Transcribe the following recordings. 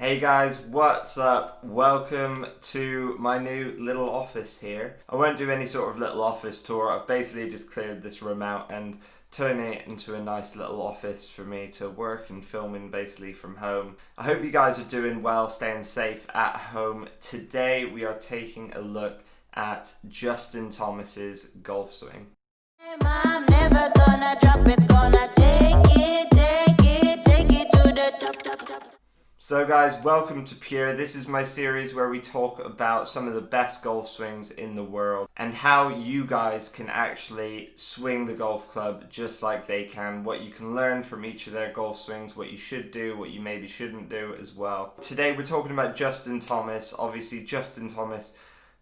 Hey guys, what's up? Welcome to my new little office here. I won't do any sort of little office tour. I've basically just cleared this room out and turning it into a nice little office for me to work and film in basically from home. I hope you guys are doing well, staying safe at home. Today we are taking a look at Justin Thomas's golf swing. I'm never gonna drop it, gonna take it to the top. So guys, welcome to Pure. This is my series where we talk about some of the best golf swings in the world and how you guys can actually swing the golf club just like they can, what you can learn from each of their golf swings, what you should do, what you maybe shouldn't do as well. Today we're talking about Justin Thomas. Obviously Justin Thomas,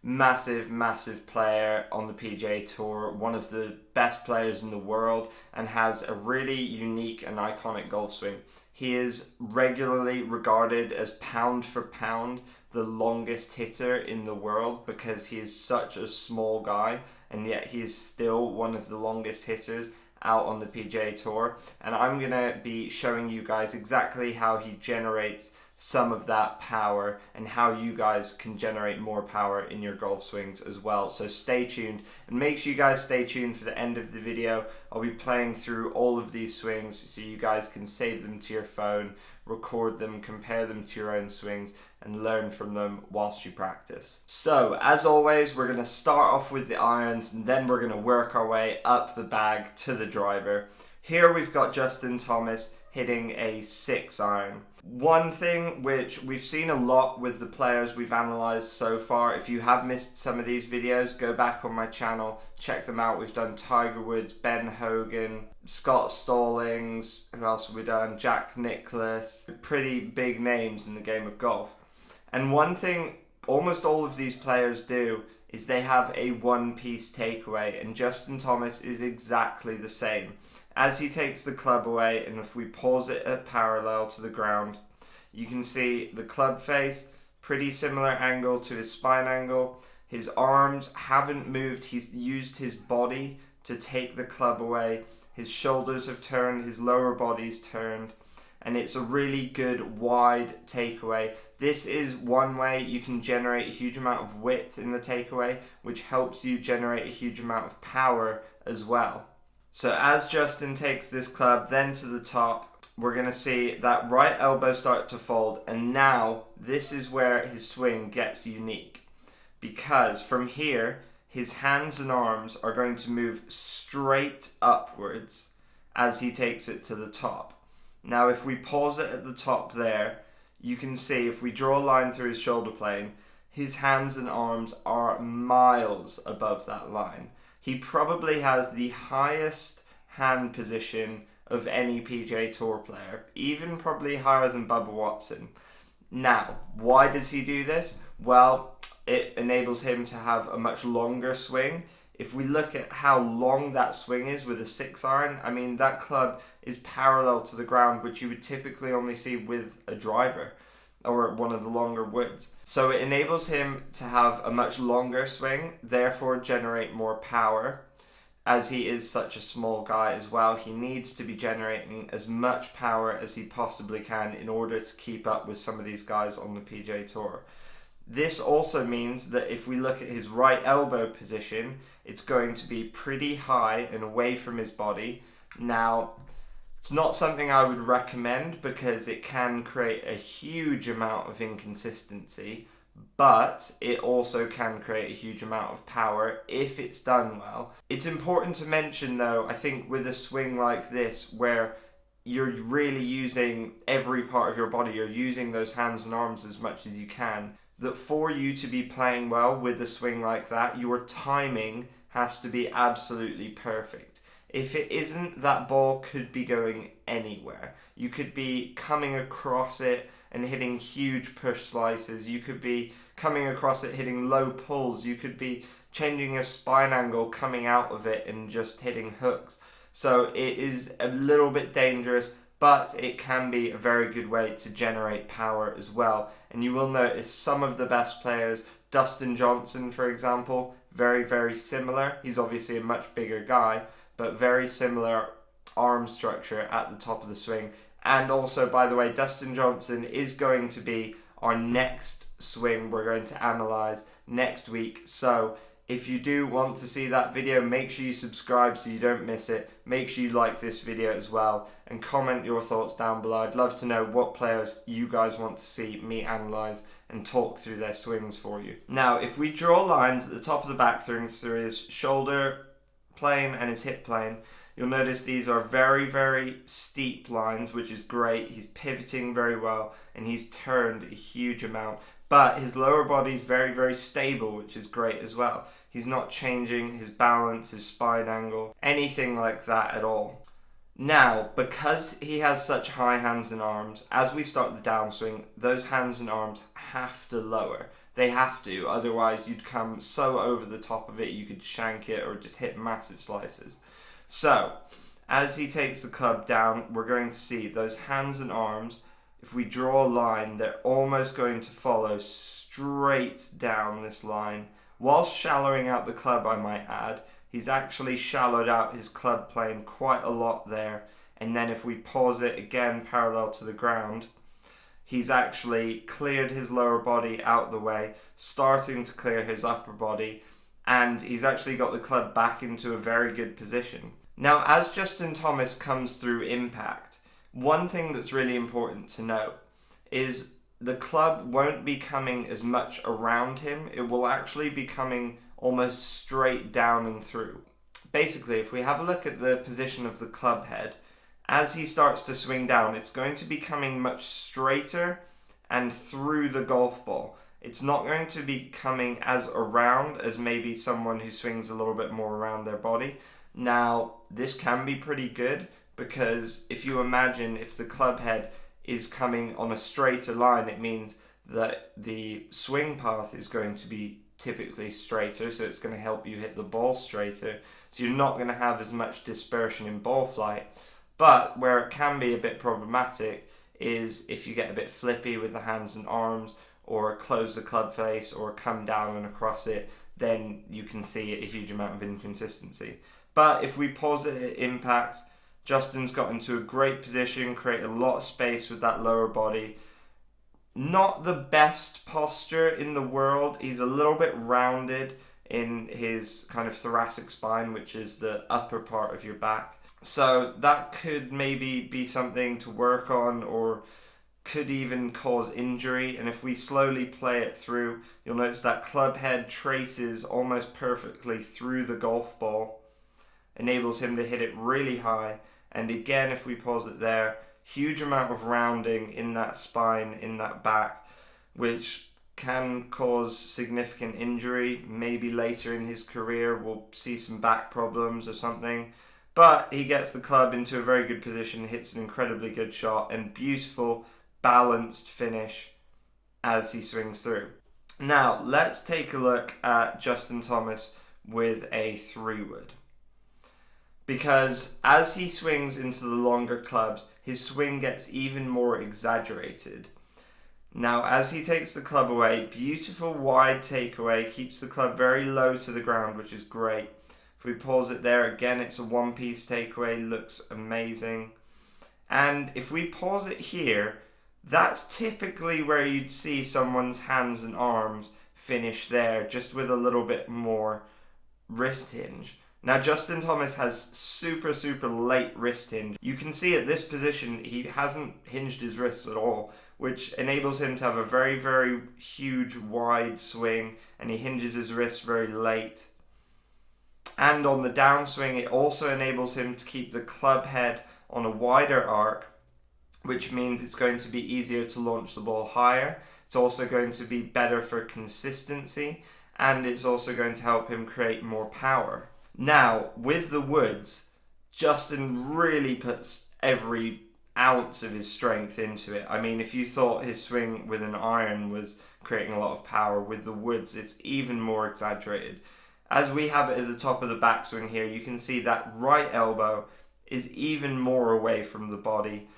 massive player on the PGA Tour, one of the best players in the world, and has a really unique and iconic golf swing. He is regularly regarded as pound for pound the longest hitter in the world because he is such a small guy, and yet he is still one of the longest hitters out on the PGA Tour. And I'm going to be showing you guys exactly how he generates some of that power and how you guys can generate more power in your golf swings as well. So stay tuned, and make sure you guys stay tuned for the end of the video. I'll be playing through all of these swings so you guys can save them to your phone, record them, compare them to your own swings, and learn from them whilst you practice. So as always, we're going to start off with the irons, and then we're going to work our way up the bag to the driver. Here we've got Justin Thomas hitting a 6-iron. One thing which we've seen a lot with the players we've analysed so far, if you have missed some of these videos, go back on my channel, check them out. We've done Tiger Woods, Ben Hogan, Scott Stallings, who else have we done? Jack Nicklaus, pretty big names in the game of golf. And one thing almost all of these players do is they have a one-piece takeaway, and Justin Thomas is exactly the same. As he takes the club away, and if we pause it at parallel to the ground, you can see the club face, pretty similar angle to his spine angle. His arms haven't moved, he's used his body to take the club away. His shoulders have turned, his lower body's turned, and it's a really good wide takeaway. This is one way you can generate a huge amount of width in the takeaway, which helps you generate a huge amount of power as well. So as Justin takes this club then to the top, we're going to see that right elbow start to fold, and now this is where his swing gets unique, because from here his hands and arms are going to move straight upwards as he takes it to the top. Now if we pause it at the top there, you can see if we draw a line through his shoulder plane, his hands and arms are miles above that line. He probably has the highest hand position of any PGA Tour player, even probably higher than Bubba Watson. Now, why does he do this? Well, it enables him to have a much longer swing. If we look at how long that swing is with a 6-iron, I mean, that club is parallel to the ground, which you would typically only see with a driver or one of the longer woods. So it enables him to have a much longer swing, therefore generate more power. As he is such a small guy as well, he needs to be generating as much power as he possibly can in order to keep up with some of these guys on the PGA Tour. This also means that if we look at his right elbow position, it's going to be pretty high and away from his body. Now, it's not something I would recommend because it can create a huge amount of inconsistency, but it also can create a huge amount of power if it's done well. It's important to mention though, I think with a swing like this where you're really using every part of your body, you're using those hands and arms as much as you can, that for you to be playing well with a swing like that, your timing has to be absolutely perfect. If it isn't, that ball could be going anywhere. You could be coming across it and hitting huge push slices. You could be coming across it hitting low pulls. You could be changing your spine angle coming out of it and just hitting hooks. So it is a little bit dangerous, but it can be a very good way to generate power as well. And you will notice some of the best players, Dustin Johnson for example, very similar. He's obviously a much bigger guy, but very similar arm structure at the top of the swing, And also, by the way, Dustin Johnson is going to be our next swing we're going to analyze next week. So if you do want to see that video, make sure you subscribe so you don't miss it. Make sure you like this video as well and comment your thoughts down below. I'd love to know what players you guys want to see me analyze and talk through their swings for you. Now, if we draw lines at the top of the back through his shoulder plane and his hip plane, you'll notice these are very, very steep lines, which is great. He's pivoting very well and he's turned a huge amount. But his lower body is very, very stable, which is great as well. He's not changing his balance, his spine angle, anything like that at all. Now, because he has such high hands and arms, as we start the downswing, those hands and arms have to lower. They have to, otherwise you'd come so over the top of it you could shank it or just hit massive slices. So, as he takes the club down, we're going to see those hands and arms. If we draw a line, they're almost going to follow straight down this line. Whilst shallowing out the club, I might add, he's actually shallowed out his club plane quite a lot there. And then if we pause it again parallel to the ground, he's actually cleared his lower body out the way, starting to clear his upper body, and he's actually got the club back into a very good position. Now, as Justin Thomas comes through impact, one thing that's really important to note is the club won't be coming as much around him. It will actually be coming almost straight down and through. Basically, if we have a look at the position of the club head, as he starts to swing down, it's going to be coming much straighter and through the golf ball. It's not going to be coming as around as maybe someone who swings a little bit more around their body. Now, this can be pretty good because if you imagine if the club head is coming on a straighter line, it means that the swing path is going to be typically straighter, so it's going to help you hit the ball straighter. So you're not going to have as much dispersion in ball flight. But where it can be a bit problematic is if you get a bit flippy with the hands and arms, or close the club face, or come down and across it, then you can see a huge amount of inconsistency. But if we pause it at impact, Justin's got into a great position, create a lot of space with that lower body. Not the best posture in the world. He's a little bit rounded in his kind of thoracic spine, which is the upper part of your back. So that could maybe be something to work on, or could even cause injury. And if we slowly play it through, you'll notice that club head traces almost perfectly through the golf ball, enables him to hit it really high. And again, if we pause it there, huge amount of rounding in that spine, in that back, which can cause significant injury. Maybe later in his career we'll see some back problems or something. But he gets the club into a very good position, hits an incredibly good shot, and beautiful, balanced finish as he swings through. Now, let's take a look at Justin Thomas with a 3-wood. Because as he swings into the longer clubs, his swing gets even more exaggerated. Now, as he takes the club away, beautiful wide takeaway, keeps the club very low to the ground, which is great. If we pause it there, again, it's a one-piece takeaway, looks amazing. And if we pause it here, that's typically where you'd see someone's hands and arms finish there, just with a little bit more wrist hinge. Now, Justin Thomas has super late wrist hinge. You can see at this position, he hasn't hinged his wrists at all, which enables him to have a very huge wide swing, and he hinges his wrists very late. And on the downswing, it also enables him to keep the club head on a wider arc, which means it's going to be easier to launch the ball higher. It's also going to be better for consistency, and it's also going to help him create more power. Now, with the woods, Justin really puts every ounce of his strength into it. I mean, if you thought his swing with an iron was creating a lot of power, with the woods, it's even more exaggerated. As we have it at the top of the backswing here, you can see that right elbow is even more away from the body,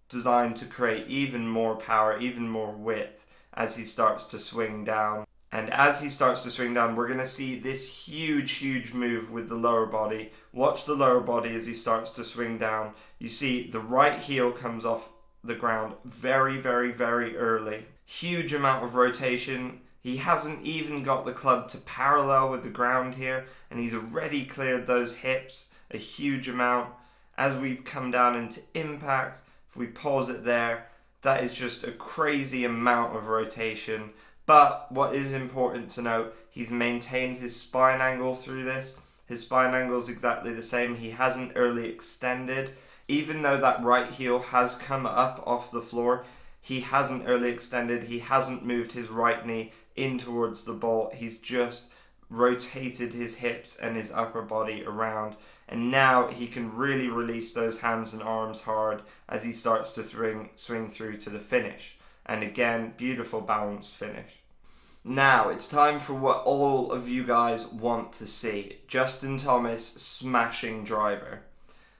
designed to create even more power, even more width as he starts to swing down. And as he starts to swing down, we're going to see this huge move with the lower body. Watch the lower body as he starts to swing down. You see the right heel comes off the ground very early. Huge amount of rotation. He hasn't even got the club to parallel with the ground here, and he's already cleared those hips a huge amount. As we come down into impact, if we pause it there, that is just a crazy amount of rotation. But what is important to note, he's maintained his spine angle through this. His spine angle is exactly the same. He hasn't early extended. Even though that right heel has come up off the floor, he hasn't early extended. He hasn't moved his right knee in towards the ball. He's just rotated his hips and his upper body around. And now he can really release those hands and arms hard as he starts to swing through to the finish. And again, beautiful balanced finish. Now it's time for what all of you guys want to see. Justin Thomas smashing driver.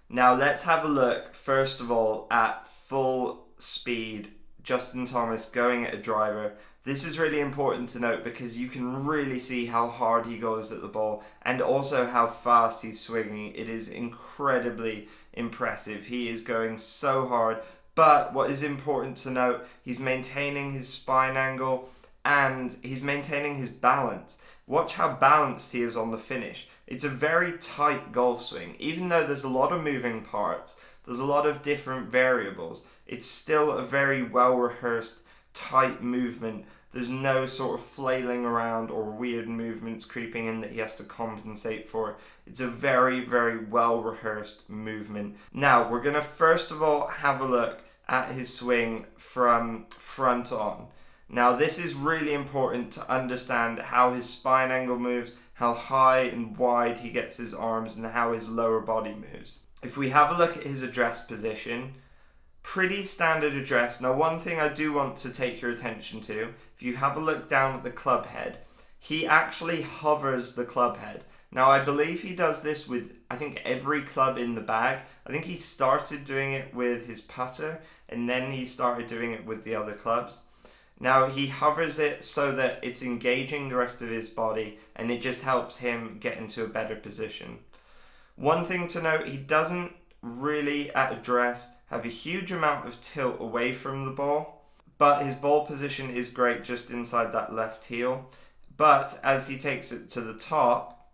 Now let's have a look first of all at full speed Justin Thomas going at a driver. This is really important to note because you can really see how hard he goes at the ball and also how fast he's swinging. It is incredibly impressive. He is going so hard. But what is important to note, he's maintaining his spine angle and he's maintaining his balance. Watch how balanced he is on the finish. It's a very tight golf swing. Even though there's a lot of moving parts, there's a lot of different variables, it's still a very well rehearsed, tight movement. There's no sort of flailing around or weird movements creeping in that he has to compensate for. It's a very well rehearsed movement. Now we're going to first of all have a look at his swing from front on. Now this is really important to understand how his spine angle moves, how high and wide he gets his arms, and how his lower body moves. If we have a look at his address position, pretty standard address. Now one thing I do want to take your attention to, if you have a look down at the club head, he actually hovers the club head. Now I believe he does this with, I think, every club in the bag. I think he started doing it with his putter and then he started doing it with the other clubs. Now he hovers it so that it's engaging the rest of his body and it just helps him get into a better position. One thing to note, he doesn't really at address have a huge amount of tilt away from the ball, but his ball position is great just inside that left heel. But as he takes it to the top,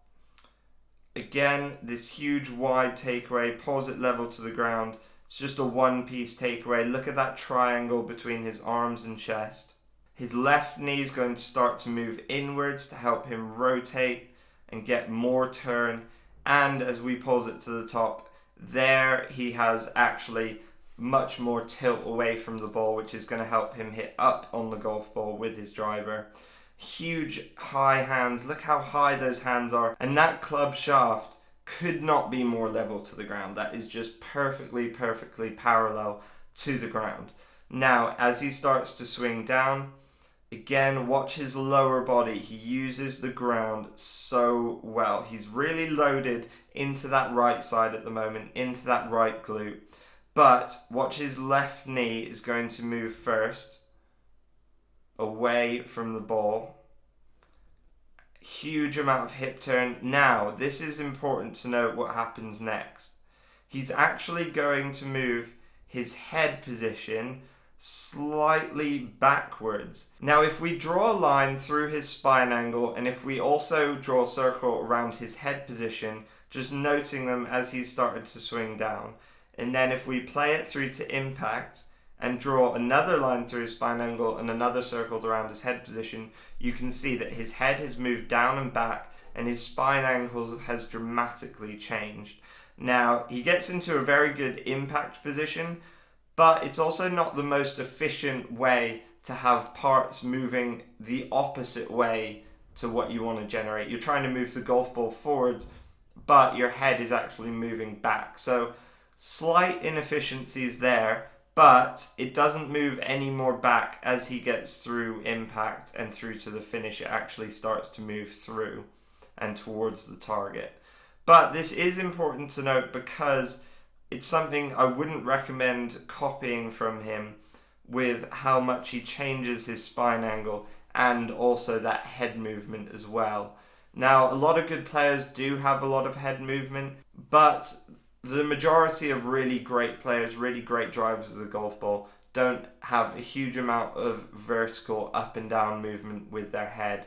again, this huge wide takeaway, pulls it level to the ground. It's just a one-piece takeaway. Look at that triangle between his arms and chest. His left knee is going to start to move inwards to help him rotate and get more turn. And as we pulls it to the top, there he has actually much more tilt away from the ball, which is going to help him hit up on the golf ball with his driver. Huge high hands. Look how high those hands are. And that club shaft could not be more level to the ground. That is just perfectly parallel to the ground. Now, as he starts to swing down, again, watch his lower body. He uses the ground so well. He's really loaded into that right side at the moment, into that right glute. But watch his left knee is going to move first, away from the ball. Huge amount of hip turn. Now, this is important to note what happens next. He's actually going to move his head position slightly backwards. Now, if we draw a line through his spine angle, and if we also draw a circle around his head position, just noting them as he started to swing down, and then if we play it through to impact and draw another line through his spine angle and another circle around his head position, you can see that his head has moved down and back and his spine angle has dramatically changed. Now, he gets into a very good impact position, but it's also not the most efficient way to have parts moving the opposite way to what you want to generate. You're trying to move the golf ball forwards, but your head is actually moving back. So slight inefficiencies there, but it doesn't move any more back as he gets through impact and through to the finish. It actually starts to move through and towards the target. But this is important to note because it's something I wouldn't recommend copying from him with how much he changes his spine angle and also that head movement as well. Now, a lot of good players do have a lot of head movement, but the majority of really great players, really great drivers of the golf ball, don't have a huge amount of vertical up and down movement with their head.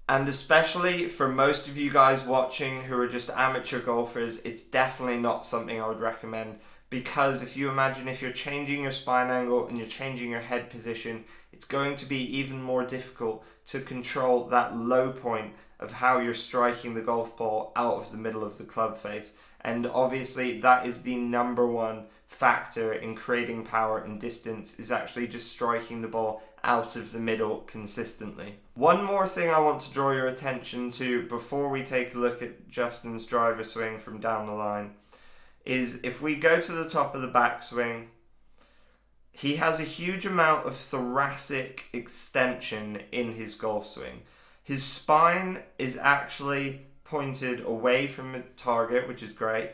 And especially for most of you guys watching who are just amateur golfers, it's definitely not something I would recommend, because if you imagine if you're changing your spine angle and you're changing your head position, it's going to be even more difficult to control that low point of how you're striking the golf ball out of the middle of the club face. And obviously that is the number one factor in creating power and distance, is actually just striking the ball out of the middle consistently. One more thing I want to draw your attention to before we take a look at Justin's driver swing from down the line is if we go to the top of the backswing, he has a huge amount of thoracic extension in his golf swing. His spine is actually pointed away from the target, which is great.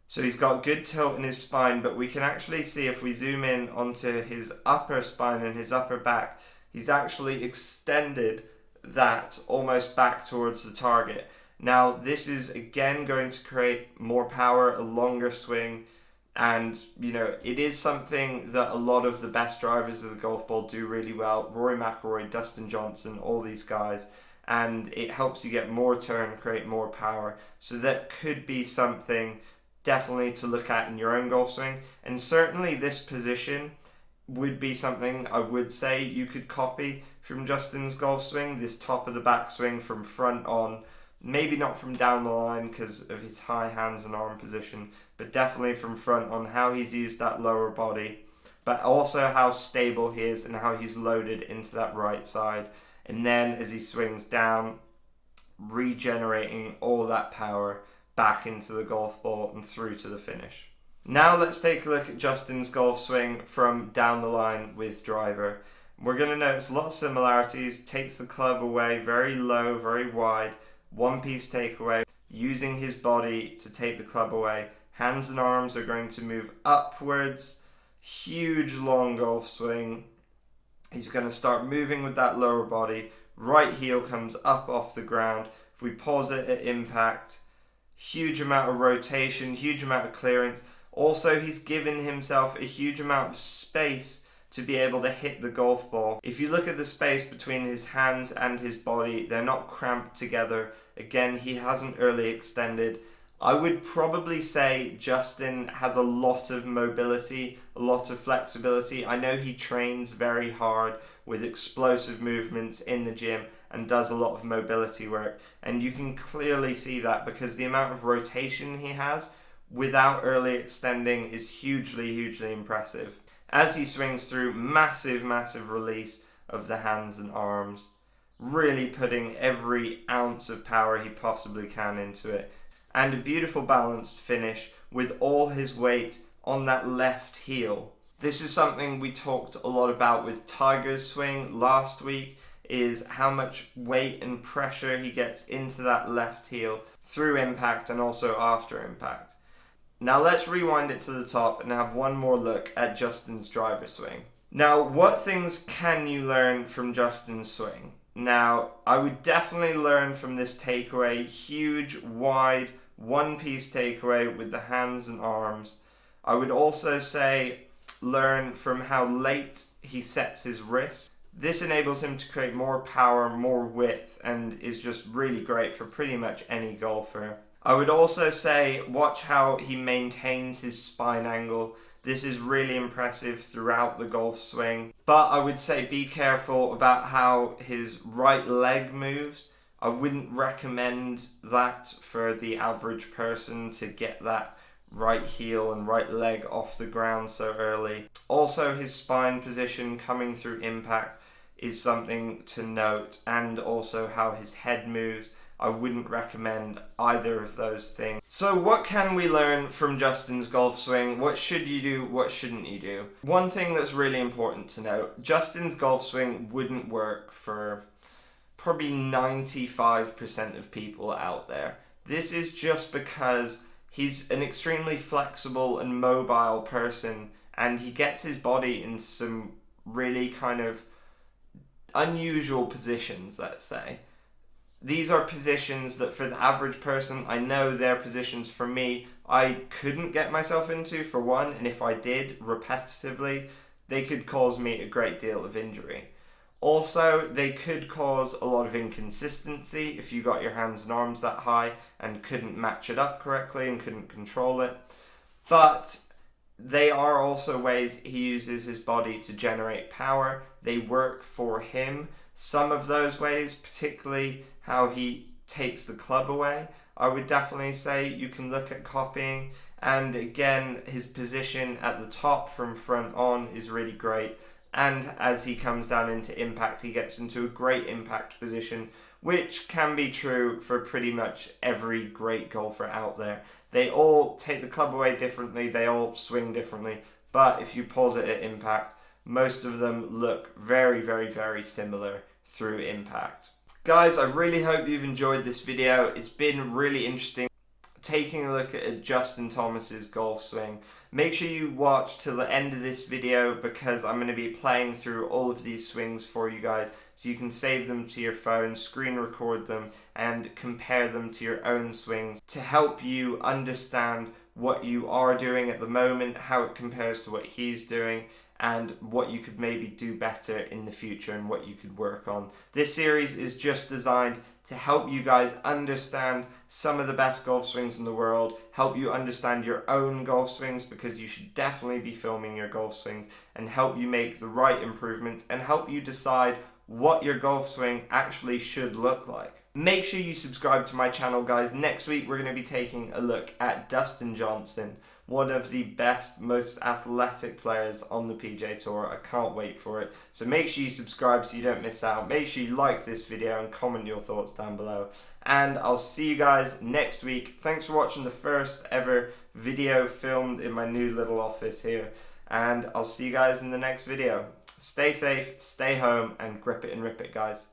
So he's got good tilt in his spine, but we can actually see if we zoom in onto his upper spine and his upper back, he's actually extended that almost back towards the target. Now, this is again going to create more power, a longer swing, and it is something that a lot of the best drivers of the golf ball do really well. Rory McIlroy, Dustin Johnson, all these guys, and it helps you get more turn, create more power. So that could be something definitely to look at in your own golf swing, and certainly this position would be something I would say you could copy from Justin's golf swing, this top of the backswing from front on. Maybe not from down the line because of his high hands and arm position, but definitely from front on how he's used that lower body, but also how stable he is and how he's loaded into that right side. And then as he swings down, regenerating all that power back into the golf ball and through to the finish. Now let's take a look at Justin's golf swing from down the line with driver. We're going to notice a lot of similarities. Takes the club away very low, very wide. One piece takeaway, using his body to take the club away. Hands and arms are going to move upwards. Huge long golf swing. He's going to start moving with that lower body. Right heel comes up off the ground. If we pause it at impact, huge amount of rotation, huge amount of clearance. Also, he's given himself a huge amount of space to be able to hit the golf ball. If you look at the space between his hands and his body, they're not cramped together. Again, he hasn't early extended. I would probably say Justin has a lot of mobility, a lot of flexibility. I know he trains very hard with explosive movements in the gym and does a lot of mobility work. And you can clearly see that because the amount of rotation he has without early extending is hugely, hugely impressive. As he swings through, massive, massive release of the hands and arms, really putting every ounce of power he possibly can into it. And a beautiful balanced finish with all his weight on that left heel. This is something we talked a lot about with Tiger's swing last week, is how much weight and pressure he gets into that left heel through impact and also after impact. Now let's rewind it to the top and have one more look at Justin's driver swing. Now, what things can you learn from Justin's swing? Now, I would definitely learn from this takeaway, huge, wide, one-piece takeaway with the hands and arms. I would also say learn from how late he sets his wrist. This enables him to create more power, more width, and is just really great for pretty much any golfer. I would also say watch how he maintains his spine angle. This is really impressive throughout the golf swing. But I would say be careful about how his right leg moves. I wouldn't recommend that for the average person to get that right heel and right leg off the ground so early. Also, his spine position coming through impact is something to note, and also how his head moves. I wouldn't recommend either of those things. So what can we learn from Justin's golf swing? What should you do? What shouldn't you do? One thing that's really important to note, Justin's golf swing wouldn't work for probably 95% of people out there. This is just because he's an extremely flexible and mobile person, and he gets his body in some really kind of unusual positions, let's say. These are positions that for the average person, I know they're positions for me I couldn't get myself into, for one, and if I did repetitively, they could cause me a great deal of injury. Also, they could cause a lot of inconsistency if you got your hands and arms that high and couldn't match it up correctly and couldn't control it. But they are also ways he uses his body to generate power. They work for him. Some of those ways, particularly how he takes the club away, I would definitely say you can look at copying. And again, his position at the top from front on is really great. And as he comes down into impact, he gets into a great impact position, which can be true for pretty much every great golfer out there. They all take the club away differently, they all swing differently, but if you pause it at impact, most of them look very, very, very similar through impact. Guys, I really hope you've enjoyed this video. It's been really interesting taking a look at Justin Thomas's golf swing. Make sure you watch till the end of this video because I'm going to be playing through all of these swings for you guys so you can save them to your phone, screen record them, and compare them to your own swings to help you understand what you are doing at the moment, how it compares to what he's doing, and what you could maybe do better in the future and what you could work on. This series is just designed to help you guys understand some of the best golf swings in the world, help you understand your own golf swings because you should definitely be filming your golf swings, and help you make the right improvements and help you decide what your golf swing actually should look like. Make sure you subscribe to my channel, guys. Next week we're going to be taking a look at Dustin Johnson, one of the best, most athletic players on the PGA Tour. I can't wait for it. So make sure you subscribe so you don't miss out. Make sure you like this video and comment your thoughts down below. And I'll see you guys next week. Thanks for watching the first ever video filmed in my new little office here. And I'll see you guys in the next video. Stay safe, stay home, and grip it and rip it, guys.